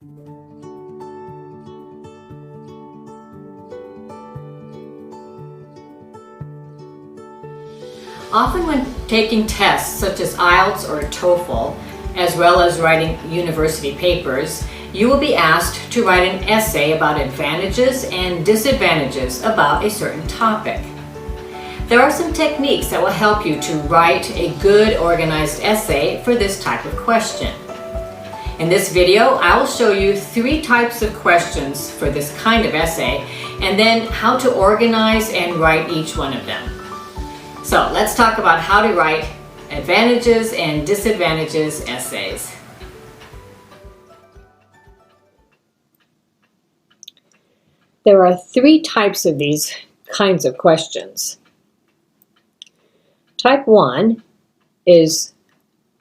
Often when taking tests such as IELTS or TOEFL, as well as writing university papers, you will be asked to write an essay about advantages and disadvantages about a certain topic. There are some techniques that will help you to write a good organized essay for this type of question. In this video, I will show you 3 types of questions for this kind of essay, and then how to organize and write each one of them. So let's talk about how to write advantages and disadvantages essays. There are 3 types of these kinds of questions. Type 1 is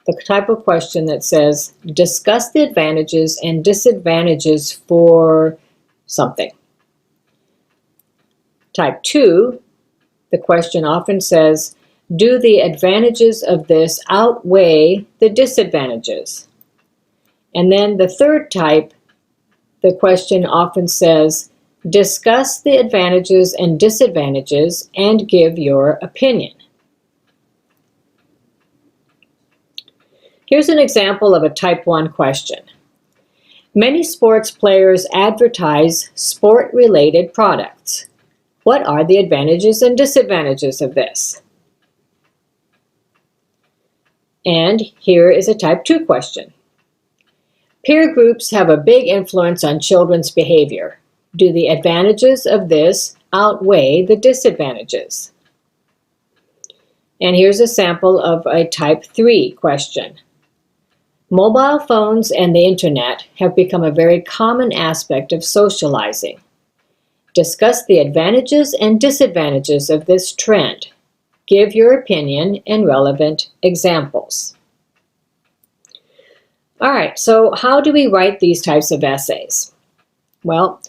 the type of question that says, discuss the advantages and disadvantages for something. Type 2, the question often says, do the advantages of this outweigh the disadvantages? And then the third type, the question often says, discuss the advantages and disadvantages and give your opinion. Here's an example of a type 1 question. Many sports players advertise sport-related products. What are the advantages and disadvantages of this? And here is a type 2 question. Peer groups have a big influence on children's behavior. Do the advantages of this outweigh the disadvantages? And here's a sample of a type 3 question. Mobile phones and the internet have become a very common aspect of socializing. Discuss the advantages and disadvantages of this trend. Give your opinion and relevant examples. All right, so how do we write these types of essays? Well,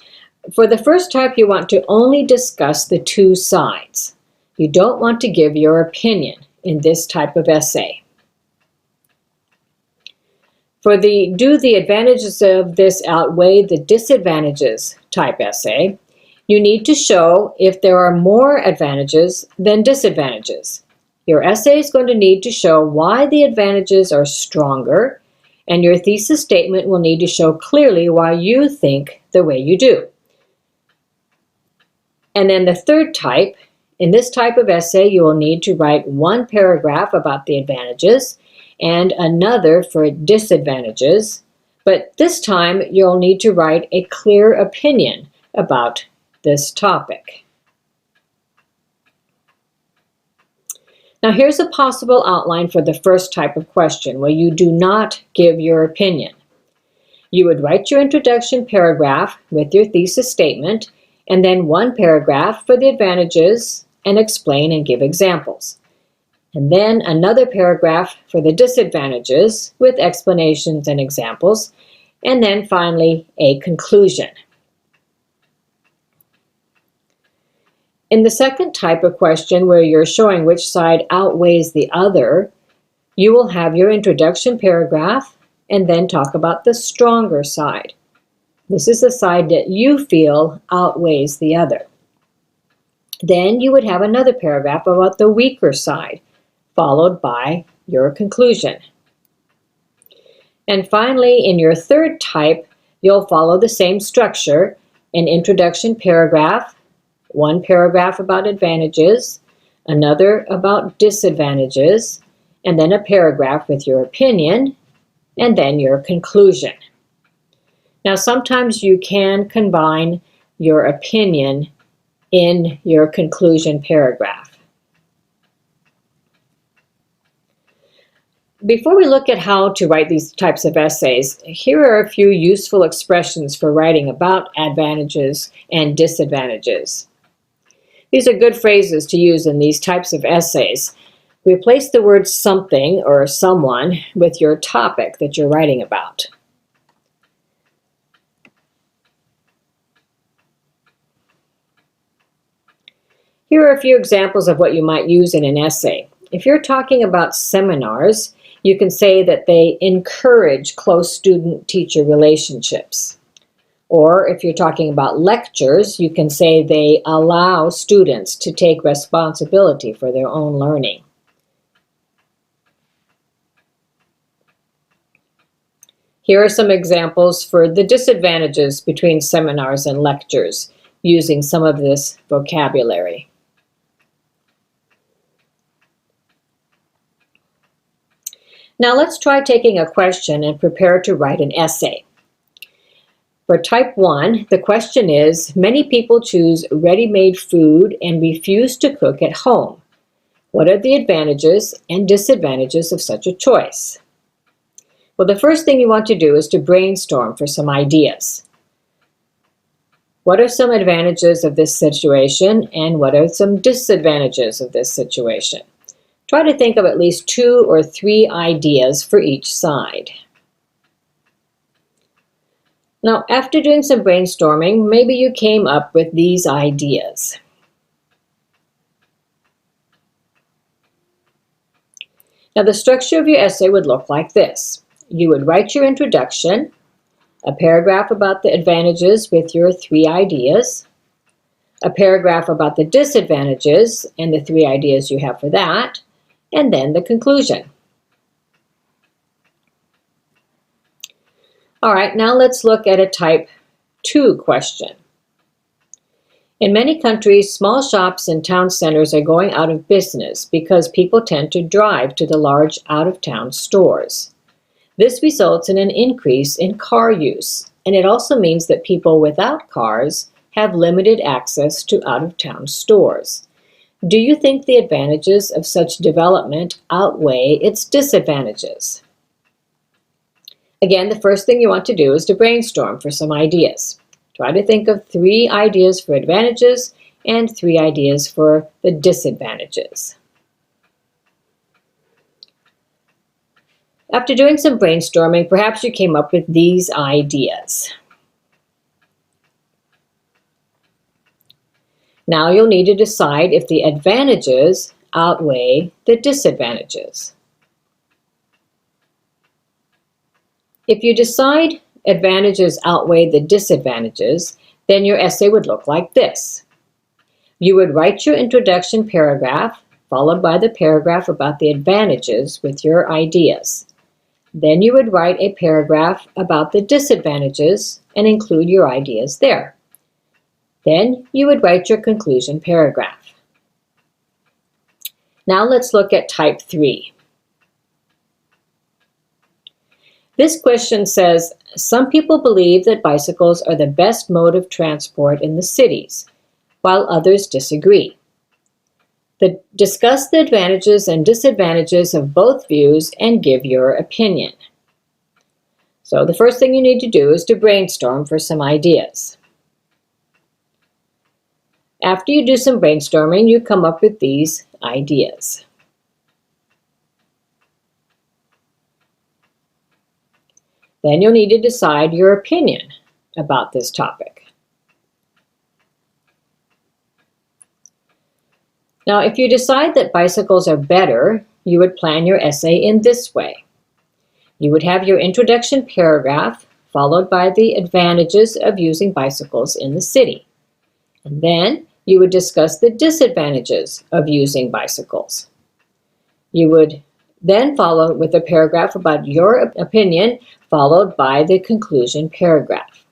for the first type, you want to only discuss the 2 sides. You don't want to give your opinion in this type of essay. For the do the advantages of this outweigh the disadvantages type essay, you need to show if there are more advantages than disadvantages. Your essay is going to need to show why the advantages are stronger, and your thesis statement will need to show clearly why you think the way you do. And then the third type, in this type of essay, you will need to write 1 paragraph about the advantages and another for disadvantages, but this time you'll need to write a clear opinion about this topic. Now here's a possible outline for the first type of question where you do not give your opinion. You would write your introduction paragraph with your thesis statement and then 1 paragraph for the advantages and explain and give examples. And then another paragraph for the disadvantages with explanations and examples, and then finally a conclusion. In the second type of question where you're showing which side outweighs the other, you will have your introduction paragraph and then talk about the stronger side. This is the side that you feel outweighs the other. Then you would have another paragraph about the weaker side, followed by your conclusion. And finally, in your third type, you'll follow the same structure, an introduction paragraph, 1 paragraph about advantages, another about disadvantages, and then a paragraph with your opinion, and then your conclusion. Now, sometimes you can combine your opinion in your conclusion paragraph. Before we look at how to write these types of essays, here are a few useful expressions for writing about advantages and disadvantages. These are good phrases to use in these types of essays. Replace the word something or someone with your topic that you're writing about. Here are a few examples of what you might use in an essay. If you're talking about seminars, You can say that they encourage close student-teacher relationships. Or if you're talking about lectures, you can say they allow students to take responsibility for their own learning. Here are some examples for the disadvantages between seminars and lectures using some of this vocabulary. Now let's try taking a question and prepare to write an essay. For type 1, the question is, many people choose ready-made food and refuse to cook at home. What are the advantages and disadvantages of such a choice? Well, the first thing you want to do is to brainstorm for some ideas. What are some advantages of this situation and what are some disadvantages of this situation? Try to think of at least 2 or 3 ideas for each side. Now, after doing some brainstorming, maybe you came up with these ideas. Now, the structure of your essay would look like this. You would write your introduction, a paragraph about the advantages with your 3 ideas, a paragraph about the disadvantages and the 3 ideas you have for that, and then the conclusion. All right, now let's look at a type 2 question. In many countries, small shops and town centers are going out of business because people tend to drive to the large out-of-town stores. This results in an increase in car use, and it also means that people without cars have limited access to out-of-town stores. Do you think the advantages of such development outweigh its disadvantages? Again, the first thing you want to do is to brainstorm for some ideas. Try to think of 3 ideas for advantages and 3 ideas for the disadvantages. After doing some brainstorming, perhaps you came up with these ideas. Now you'll need to decide if the advantages outweigh the disadvantages. If you decide advantages outweigh the disadvantages, then your essay would look like this. You would write your introduction paragraph, followed by the paragraph about the advantages with your ideas. Then you would write a paragraph about the disadvantages and include your ideas there. Then you would write your conclusion paragraph. Now let's look at type 3. This question says, some people believe that bicycles are the best mode of transport in the cities, while others disagree. Discuss the advantages and disadvantages of both views and give your opinion. So the first thing you need to do is to brainstorm for some ideas. After you do some brainstorming, you come up with these ideas. Then you'll need to decide your opinion about this topic. Now, if you decide that bicycles are better, you would plan your essay in this way. You would have your introduction paragraph followed by the advantages of using bicycles in the city. And then you would discuss the disadvantages of using bicycles. You would then follow with a paragraph about your opinion, followed by the conclusion paragraph.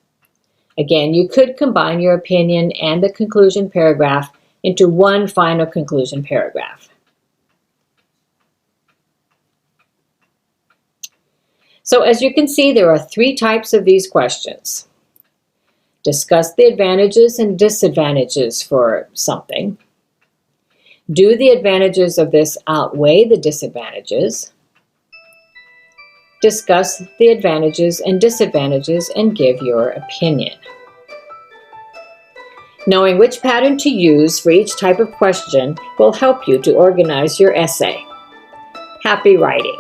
Again, you could combine your opinion and the conclusion paragraph into one final conclusion paragraph. So as you can see, there are 3 types of these questions. Discuss the advantages and disadvantages for something. Do the advantages of this outweigh the disadvantages? Discuss the advantages and disadvantages and give your opinion. Knowing which pattern to use for each type of question will help you to organize your essay. Happy writing!